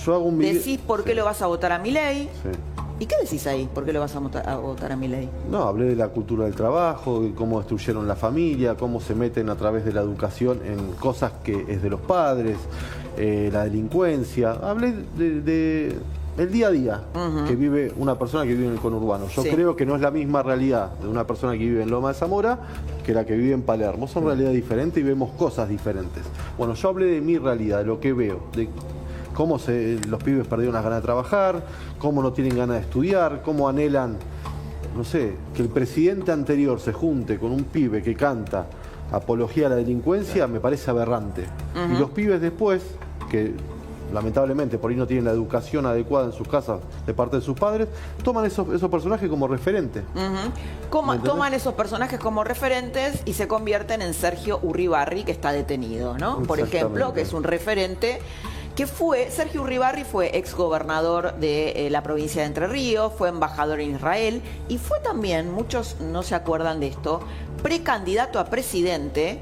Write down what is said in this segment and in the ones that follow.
Yo hago un video. Decís por qué lo vas a votar a Milei. Sí. ¿Y qué decís ahí? ¿Por qué lo vas a votar a Milei? No, hablé de la cultura del trabajo, de cómo destruyeron la familia, cómo se meten a través de la educación en cosas que es de los padres, la delincuencia. Hablé de el día a día que vive una persona que vive en el conurbano. Yo creo que no es la misma realidad de una persona que vive en Loma de Zamora que la que vive en Palermo. Son realidades diferentes y vemos cosas diferentes. Bueno, yo hablé de mi realidad, de lo que veo, de cómo los pibes perdieron las ganas de trabajar, cómo no tienen ganas de estudiar, cómo anhelan, no sé, que el presidente anterior se junte con un pibe que canta apología a la delincuencia, me parece aberrante. Y los pibes después, que lamentablemente por ahí no tienen la educación adecuada en sus casas de parte de sus padres, toman esos personajes como referentes. Toman esos personajes como referentes y se convierten en Sergio Urribarri, que está detenido, ¿no? Por ejemplo, que es un referente. Sergio Urribarri fue exgobernador de la provincia de Entre Ríos, fue embajador en Israel y fue también, muchos no se acuerdan de esto, precandidato a presidente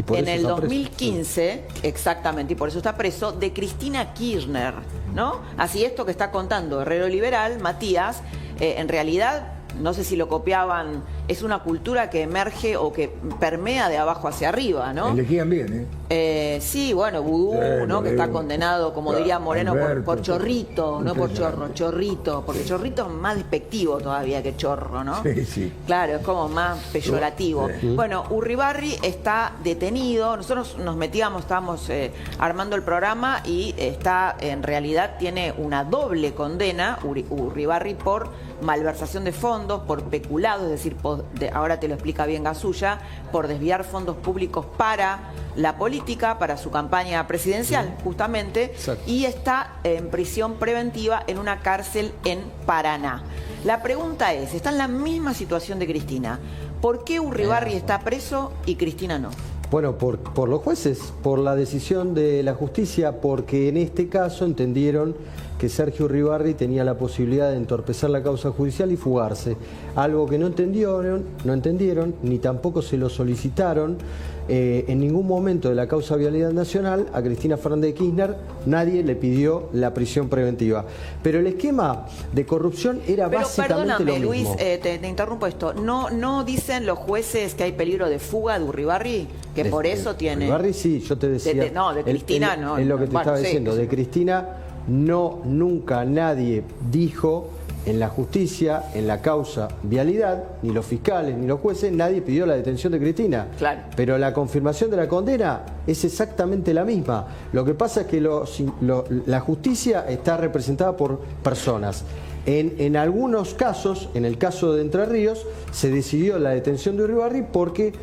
en el 2015, exactamente, y por eso está preso, de Cristina Kirchner, ¿no? Así esto que está contando Herrero Liberal, Matías, en realidad, no sé si lo copiaban, es una cultura que emerge o que permea de abajo hacia arriba, ¿no? Elegían bien, sí, bueno, Vudú, ¿no? Que está condenado, como diría Moreno, por chorrito, no por chorro, chorrito, porque chorrito es más despectivo todavía que chorro, ¿no? Sí, sí. Claro, es como más peyorativo. Bueno, Urribarri está detenido, nosotros nos metíamos, estábamos armando el programa y en realidad tiene una doble condena, Urribarri, por malversación de fondos, por peculado, es decir, ahora te lo explica bien Gasulla, por desviar fondos públicos para la política, para su campaña presidencial, justamente, exacto, y está en prisión preventiva en una cárcel en Paraná. La pregunta es, está en la misma situación de Cristina, ¿por qué Urribarri está preso y Cristina no? Bueno, por los jueces, por la decisión de la justicia, porque en este caso entendieron que Sergio Urribarri tenía la posibilidad de entorpecer la causa judicial y fugarse. Algo que no entendieron, ni tampoco se lo solicitaron. En ningún momento de la causa Vialidad Nacional a Cristina Fernández de Kirchner nadie le pidió la prisión preventiva. Pero el esquema de corrupción era básicamente lo mismo. Luis, te interrumpo esto. ¿No dicen los jueces que hay peligro de fuga de Urribarri? Que por eso tiene... Urribarri sí, yo te decía... de Cristina no. Es lo que te estaba diciendo. De Cristina nunca nadie dijo... En la justicia, en la causa Vialidad, ni los fiscales ni los jueces, nadie pidió la detención de Cristina. Claro. Pero la confirmación de la condena es exactamente la misma. Lo que pasa es que la justicia está representada por personas. En algunos casos, en el caso de Entre Ríos, se decidió la detención de Urribarri porque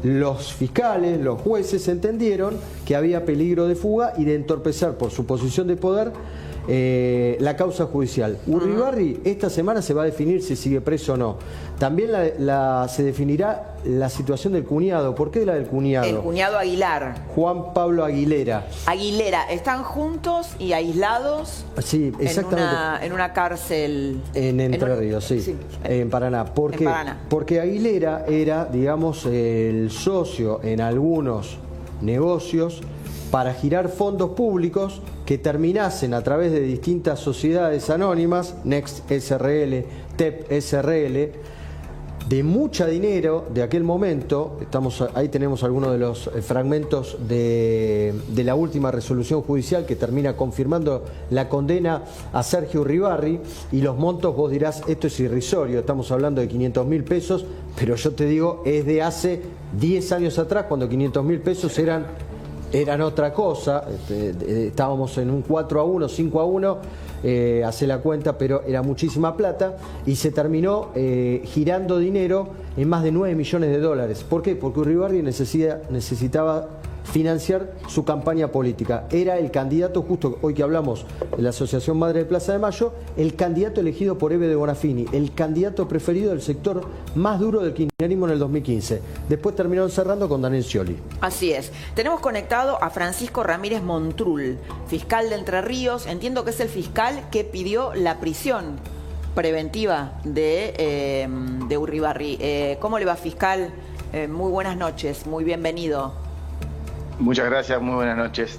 los fiscales, los jueces entendieron que había peligro de fuga y de entorpecer por su posición de poder la causa judicial. Urribarri esta semana se va a definir si sigue preso o no. También se definirá la situación del cuñado. ¿Por qué la del cuñado? El cuñado Aguilar. Juan Pablo Aguilera. ¿Están juntos y aislados? Sí, exactamente. En una cárcel. En Entre Ríos, sí. En Paraná. ¿Por qué? Porque Aguilera era, digamos, el socio en algunos negocios para girar fondos públicos que terminasen a través de distintas sociedades anónimas, Next SRL, TEP SRL, de mucha dinero de aquel momento. Ahí tenemos algunos de los fragmentos de la última resolución judicial que termina confirmando la condena a Sergio Urribarri, y los montos vos dirás, esto es irrisorio, estamos hablando de 500.000 pesos, pero yo te digo, es de hace 10 años atrás, cuando 500.000 pesos eran otra cosa. Estábamos en un 4-1, 5-1, hace la cuenta, pero era muchísima plata y se terminó girando dinero en más de 9 millones de dólares. ¿Por qué? Porque Urribarri necesitaba financiar su campaña política. Era el candidato, justo hoy que hablamos de la Asociación Madre de Plaza de Mayo, el candidato elegido por Eve de Bonafini, el candidato preferido del sector más duro del kirchnerismo en el 2015. Después terminaron cerrando con Daniel Scioli. Así es. Tenemos conectado a Francisco Ramírez Montrul, fiscal de Entre Ríos. Entiendo que es el fiscal que pidió la prisión preventiva de Urribarri. ¿Cómo le va, fiscal? Muy buenas noches, muy bienvenido. Muchas gracias, muy buenas noches.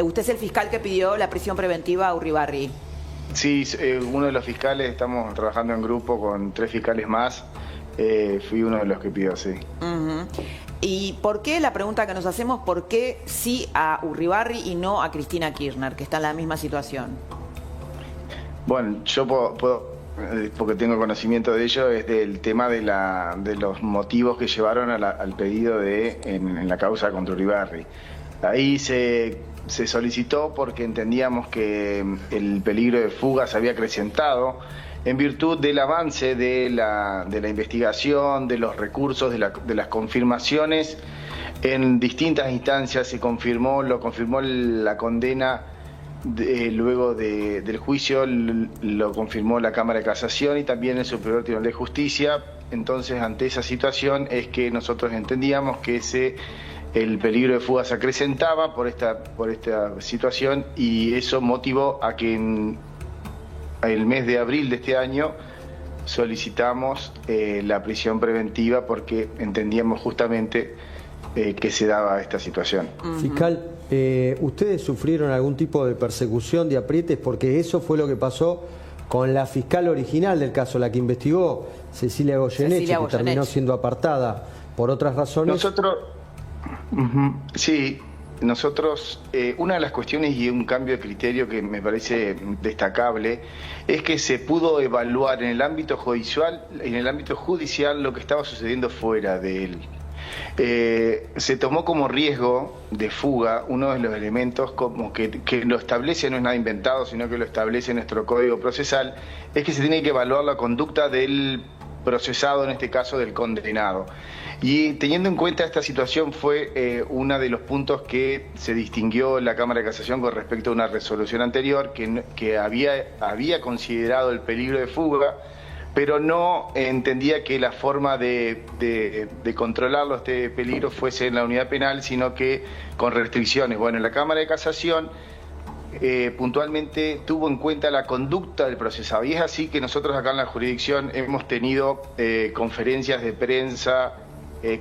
Usted es el fiscal que pidió la prisión preventiva a Urribarri. Sí, uno de los fiscales, estamos trabajando en grupo con 3 fiscales más. Fui uno de los que pidió, sí. ¿Y por qué, la pregunta que nos hacemos, por qué sí a Urribarri y no a Cristina Kirchner, que está en la misma situación? Bueno, yo puedo, porque tengo conocimiento de ello, es del tema de los motivos que llevaron al pedido en la causa contra Urribarri. Ahí se solicitó porque entendíamos que el peligro de fuga se había acrecentado en virtud del avance de la investigación, de los recursos, de las confirmaciones en distintas instancias. Lo confirmó la condena luego del juicio, lo confirmó la Cámara de Casación y también el Superior Tribunal de Justicia. Entonces, ante esa situación es que nosotros entendíamos que el peligro de fuga se acrecentaba por esta situación, y eso motivó a que en el mes de abril de este año solicitamos la prisión preventiva, porque entendíamos justamente que se daba esta situación. Fiscal, ¿ustedes sufrieron algún tipo de persecución, de aprietes? Porque eso fue lo que pasó con la fiscal original del caso, la que investigó, Cecilia Goyeneche, que terminó siendo apartada por otras razones. Nosotros, una de las cuestiones y un cambio de criterio que me parece destacable es que se pudo evaluar en el ámbito judicial lo que estaba sucediendo fuera de él. Se tomó como riesgo de fuga uno de los elementos como que lo establece, no es nada inventado, sino que lo establece nuestro Código Procesal, es que se tiene que evaluar la conducta del procesado, en este caso del condenado. Y teniendo en cuenta esta situación, fue uno de los puntos que se distinguió la Cámara de Casación con respecto a una resolución anterior que había considerado el peligro de fuga, pero no entendía que la forma de controlarlo, este peligro, fuese en la unidad penal, sino que con restricciones. Bueno, la Cámara de Casación puntualmente tuvo en cuenta la conducta del procesado, y es así que nosotros acá en la jurisdicción hemos tenido conferencias de prensa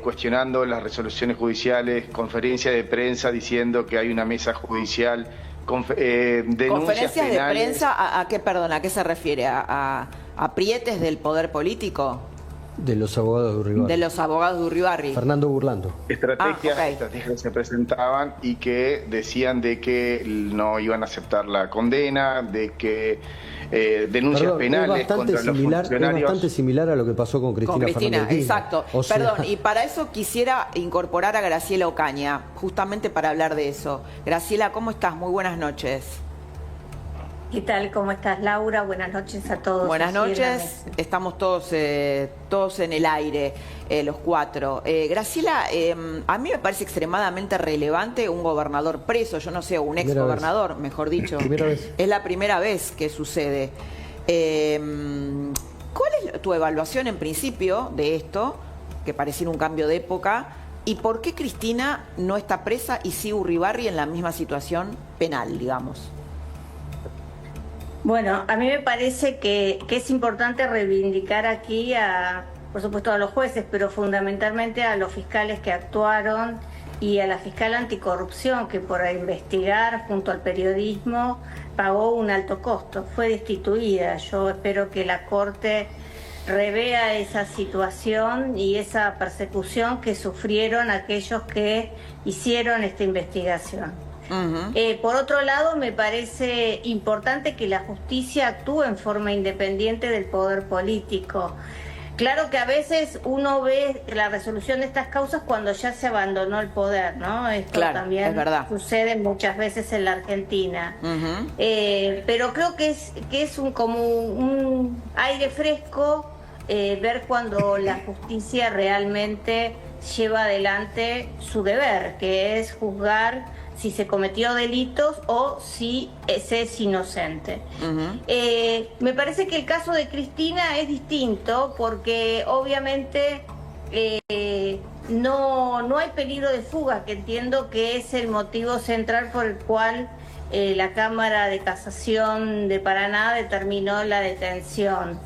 cuestionando las resoluciones judiciales, conferencias de prensa diciendo que hay una mesa judicial, denuncias ¿conferencias penales. de prensa a qué, perdón, a qué se refiere? ¿A aprietes del poder político? De los abogados de Urribarri. De los abogados de Urribarri. Fernando Burlando. Estrategias que se presentaban y que decían de que no iban a aceptar la condena, de que denuncias penales contra los funcionarios. Es bastante similar a lo que pasó con Cristina Fernández. Exacto. Perdón, y para eso quisiera incorporar a Graciela Ocaña, justamente para hablar de eso. Graciela, ¿cómo estás? Muy buenas noches. ¿Qué tal? ¿Cómo estás, Laura? Buenas noches a todos. Buenas noches. Estamos todos en el aire, los 4. Graciela, a mí me parece extremadamente relevante un gobernador preso, yo no sé, un ex gobernador, mejor dicho. Es la primera vez que sucede. ¿Cuál es tu evaluación en principio de esto, que pareciera un cambio de época? ¿Y por qué Cristina no está presa y sí Urribarri en la misma situación penal, digamos? Bueno, a mí me parece que es importante reivindicar aquí, por supuesto, a los jueces, pero fundamentalmente a los fiscales que actuaron y a la fiscal anticorrupción, que por investigar junto al periodismo pagó un alto costo, fue destituida. Yo espero que la Corte revea esa situación y esa persecución que sufrieron aquellos que hicieron esta investigación. Por otro lado, me parece importante que la justicia actúe en forma independiente del poder político. Claro que a veces uno ve la resolución de estas causas cuando ya se abandonó el poder, ¿no? Esto también sucede muchas veces en la Argentina. Pero creo que es como un aire fresco ver cuando la justicia realmente lleva adelante su deber, que es juzgar si se cometió delitos o si se es inocente. Me parece que el caso de Cristina es distinto porque obviamente no hay peligro de fuga, que entiendo que es el motivo central por el cual la Cámara de Casación de Paraná determinó la detención.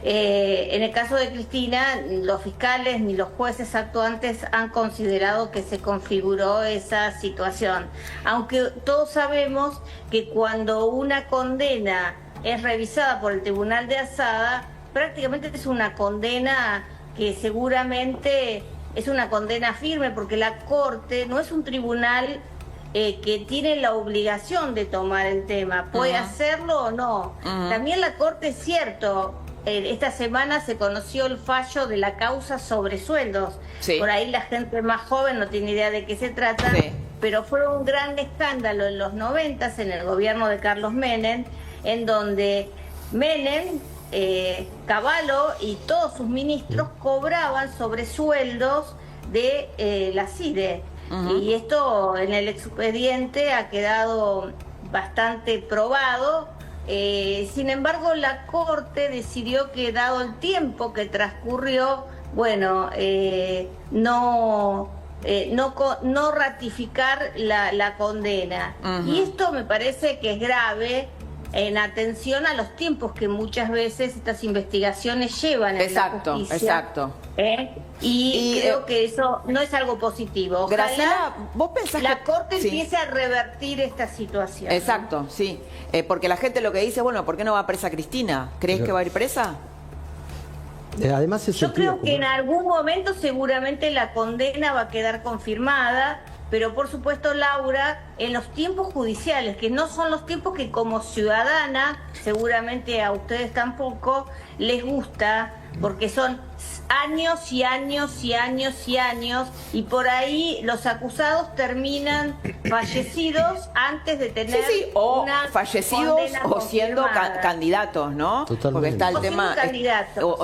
En el caso de Cristina, los fiscales ni los jueces actuantes han considerado que se configuró esa situación. Aunque todos sabemos que cuando una condena es revisada por el Tribunal de Azada, prácticamente es una condena que seguramente es una condena firme, porque la Corte no es un tribunal que tiene la obligación de tomar el tema. Puede hacerlo o no. También la Corte, es cierto, esta semana se conoció el fallo de la causa sobre sueldos. Sí. Por ahí la gente más joven no tiene idea de qué se trata, sí, pero fue un gran escándalo en los 90 en el gobierno de Carlos Menem, en donde Menem, Cavallo y todos sus ministros cobraban sobresueldos de la CIDE. Y esto en el expediente ha quedado bastante probado. Sin embargo, la Corte decidió que, dado el tiempo que transcurrió, bueno, no ratificar la condena. Y esto me parece que es grave, en atención a los tiempos que muchas veces estas investigaciones llevan en la justicia. Exacto. Y creo que eso no es algo positivo. Ojalá Graciela, ¿vos pensás la que Corte empiece a revertir esta situación? Exacto, sí. Porque la gente lo que dice, bueno, ¿por qué no va presa Cristina? ¿Crees que va a ir presa? Además yo creo que en algún momento seguramente la condena va a quedar confirmada, pero por supuesto, Laura, en los tiempos judiciales, que no son los tiempos que como ciudadana, seguramente a ustedes tampoco, les gusta, porque son años y años y años y años, y por ahí los acusados terminan fallecidos antes de tener o una fallecidos o siendo candidatos, ¿no? Totalmente. Porque está el tema,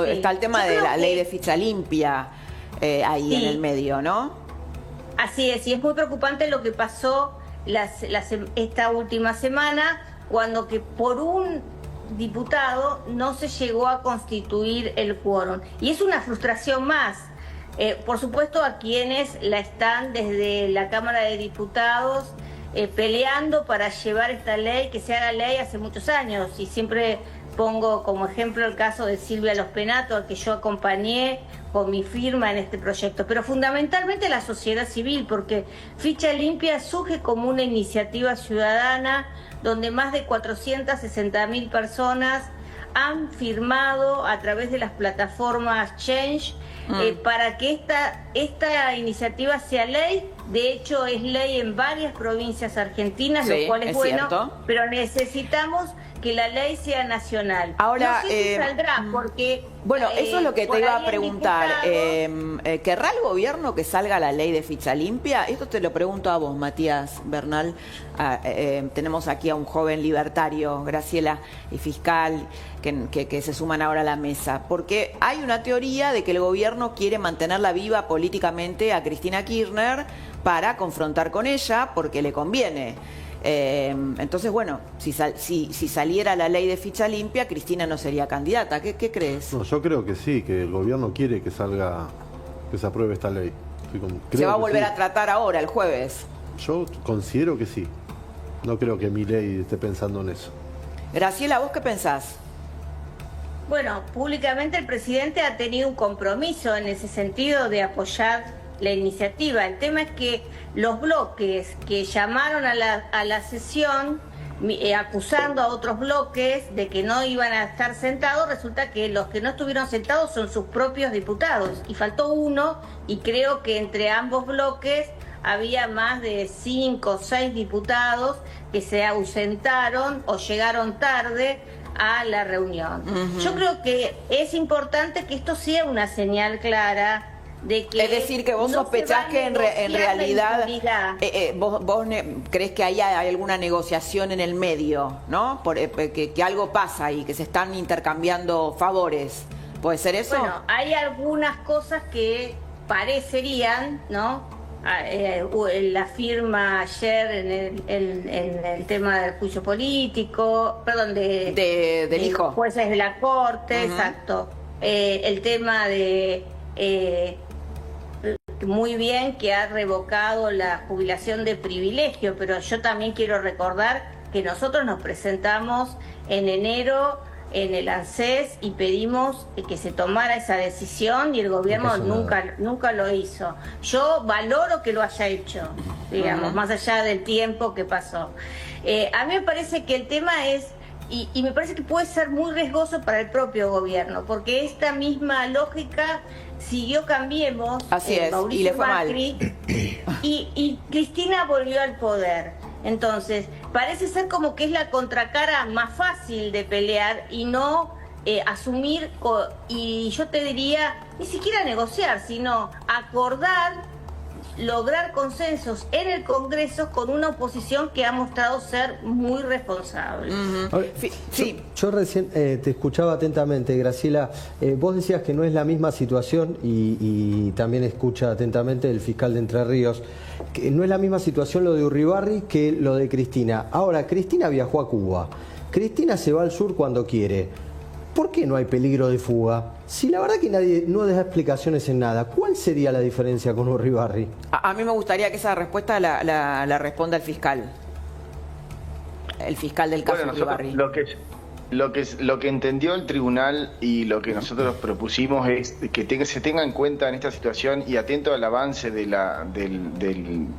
está el tema de la ley de ficha limpia ahí en el medio, ¿no? Así es, y es muy preocupante lo que pasó esta última semana, cuando que por un diputado no se llegó a constituir el quórum. Y es una frustración más, por supuesto, a quienes la están desde la Cámara de Diputados peleando para llevar esta ley, que se haga ley hace muchos años. Y siempre pongo como ejemplo el caso de Silvia Los Penato, al que yo acompañé con mi firma en este proyecto, pero fundamentalmente la sociedad civil, porque Ficha Limpia surge como una iniciativa ciudadana donde más de 460.000 personas han firmado a través de las plataformas Change para que esta iniciativa sea ley. De hecho, es ley en varias provincias argentinas, lo cual es bueno, cierto, pero necesitamos que la ley sea nacional. Ahora, no sé si saldrá, porque... Bueno, eso es lo que te iba a preguntar. ¿Querrá el gobierno que salga la ley de ficha limpia? Esto te lo pregunto a vos, Matías Bernal. Tenemos aquí a un joven libertario, Graciela, y fiscal, que se suman ahora a la mesa. Porque hay una teoría de que el gobierno quiere mantenerla viva políticamente a Cristina Kirchner para confrontar con ella, porque le conviene. Entonces, bueno, si saliera la ley de ficha limpia, Cristina no sería candidata. ¿Qué crees? No, yo creo que sí, que el gobierno quiere que salga, que se apruebe esta ley. ¿Se va a volver a tratar ahora, el jueves? Yo considero que sí. No creo que Milei esté pensando en eso. Graciela, ¿vos qué pensás? Bueno, públicamente el presidente ha tenido un compromiso en ese sentido de apoyar la iniciativa. El tema es que los bloques que llamaron a la sesión acusando a otros bloques de que no iban a estar sentados, resulta que los que no estuvieron sentados son sus propios diputados, y faltó uno, y creo que entre ambos bloques había más de 5 o 6 diputados que se ausentaron o llegaron tarde a la reunión. Yo creo que es importante que esto sea una señal clara de que, es decir, que vos sospechás que en realidad vos crees que hay alguna negociación en el medio, ¿no? Que algo pasa ahí, que se están intercambiando favores. ¿Puede ser eso? Bueno, hay algunas cosas que parecerían, ¿no? La firma ayer en el tema del juicio político, perdón, del hijo, los jueces de la Corte, exacto. El tema de muy bien que ha revocado la jubilación de privilegio, pero yo también quiero recordar que nosotros nos presentamos en enero en el ANSES y pedimos que se tomara esa decisión y el gobierno nunca lo hizo. Yo valoro que lo haya hecho, digamos, más allá del tiempo que pasó. A mí me parece que el tema es, y me parece que puede ser muy riesgoso para el propio gobierno, porque esta misma lógica siguió Cambiemos, así es, Mauricio y le fue Macri, y Cristina volvió al poder. Entonces, parece ser como que es la contracara más fácil de pelear y no asumir, y yo te diría, ni siquiera negociar, sino acordar, lograr consensos en el Congreso con una oposición que ha mostrado ser muy responsable. Sí. Yo recién te escuchaba atentamente, Graciela. Vos decías que no es la misma situación y también escucha atentamente el fiscal de Entre Ríos, que no es la misma situación lo de Urribarri que lo de Cristina. Ahora, Cristina viajó a Cuba. Cristina se va al sur cuando quiere. ¿Por qué no hay peligro de fuga? Si la verdad que nadie no da explicaciones en nada, ¿cuál sería la diferencia con Urribarri? A mí me gustaría que esa respuesta la responda el fiscal. El fiscal del caso Urribarri. Lo que entendió el tribunal y lo que nosotros propusimos es que se tenga en cuenta en esta situación y atento al avance de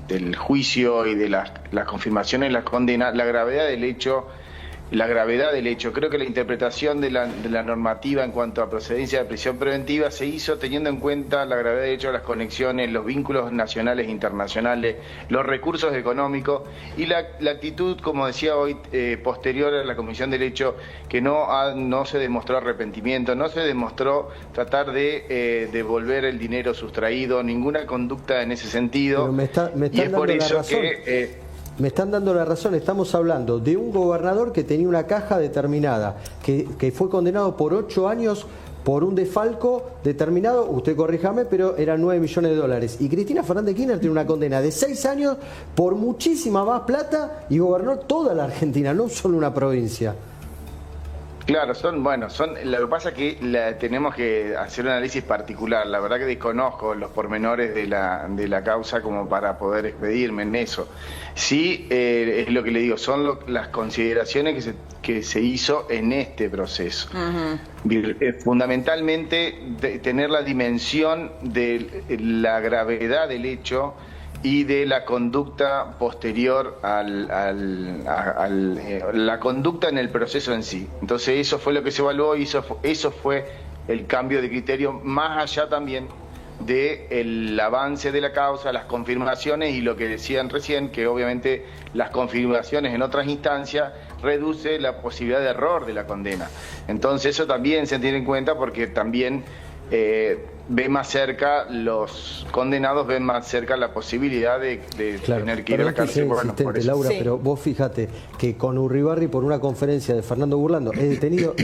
del juicio y de las confirmaciones, las condenas, la gravedad del hecho. Creo que la interpretación de la normativa en cuanto a procedencia de prisión preventiva se hizo teniendo en cuenta la gravedad del hecho, las conexiones, los vínculos nacionales e internacionales, los recursos económicos y la actitud, como decía hoy, posterior a la comisión del hecho, que no se demostró arrepentimiento, no se demostró tratar de devolver el dinero sustraído, ninguna conducta en ese sentido. Pero me están dando la razón. Me están dando la razón, estamos hablando de un gobernador que tenía una caja determinada, que fue condenado por 8 años por un desfalco determinado, usted corríjame, pero eran 9 millones de dólares. Y Cristina Fernández de Kirchner tiene una condena de 6 años por muchísima más plata y gobernó toda la Argentina, no solo una provincia. Claro, lo que pasa es que tenemos que hacer un análisis particular. La verdad que desconozco los pormenores de la causa como para poder expedirme en eso. Sí, es lo que le digo, son las consideraciones que se hizo en este proceso. Fundamentalmente tener la dimensión de la gravedad del hecho y de la conducta posterior la conducta en el proceso en sí. Entonces eso fue lo que se evaluó y eso fue el cambio de criterio, más allá también del avance de la causa, las confirmaciones y lo que decían recién, que obviamente las confirmaciones en otras instancias reduce la posibilidad de error de la condena. Entonces eso también se tiene en cuenta porque también ve más cerca, los condenados ven más cerca la posibilidad de tener que ir a la cárcel. Laura, sí. Pero vos fíjate que con Urribarri, por una conferencia de Fernando Burlando, es detenido,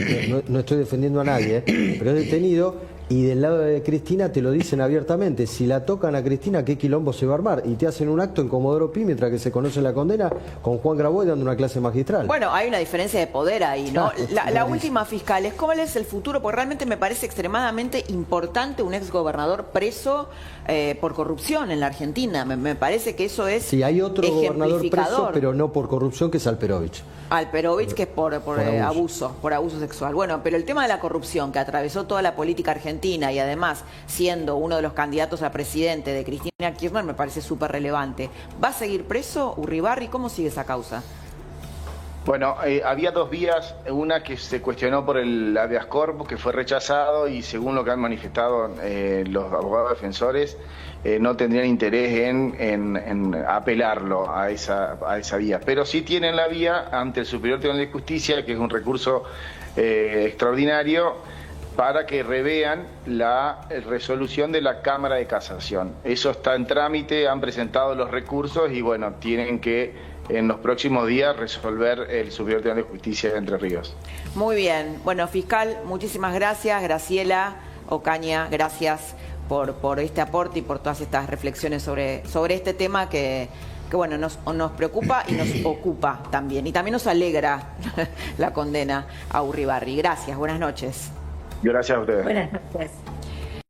no estoy defendiendo a nadie, pero es detenido. Y del lado de Cristina te lo dicen abiertamente, si la tocan a Cristina, ¿qué quilombo se va a armar? Y te hacen un acto en Comodoro Pi mientras que se conoce la condena con Juan Graboy dando una clase magistral. Bueno, hay una diferencia de poder ahí, ¿no? La última, fiscal, es ¿cuál es el futuro? Porque realmente me parece extremadamente importante un exgobernador preso por corrupción en la Argentina. Me parece que eso es sí, hay otro gobernador preso, pero no por corrupción, que es Alperovich. Alperovich, que es por abuso sexual. Bueno, pero el tema de la corrupción que atravesó toda la política argentina y además siendo uno de los candidatos a presidente de Cristina Kirchner me parece súper relevante. ¿Va a seguir preso Urribarri? ¿Cómo sigue esa causa? Bueno, había dos vías, una que se cuestionó por el habeas corpus, que fue rechazado y según lo que han manifestado los abogados defensores, no tendrían interés en apelarlo a esa vía. Pero sí tienen la vía ante el Superior Tribunal de Justicia, que es un recurso extraordinario, para que revean la resolución de la Cámara de Casación. Eso está en trámite, han presentado los recursos y bueno, tienen que en los próximos días resolver el Superior Tribunal de Justicia de Entre Ríos. Muy bien. Bueno, fiscal, muchísimas gracias. Graciela Ocaña, gracias por este aporte y por todas estas reflexiones sobre este tema que bueno, nos preocupa y nos ocupa también. Y también nos alegra la condena a Urribarri. Gracias, buenas noches. Gracias a ustedes. Buenas noches.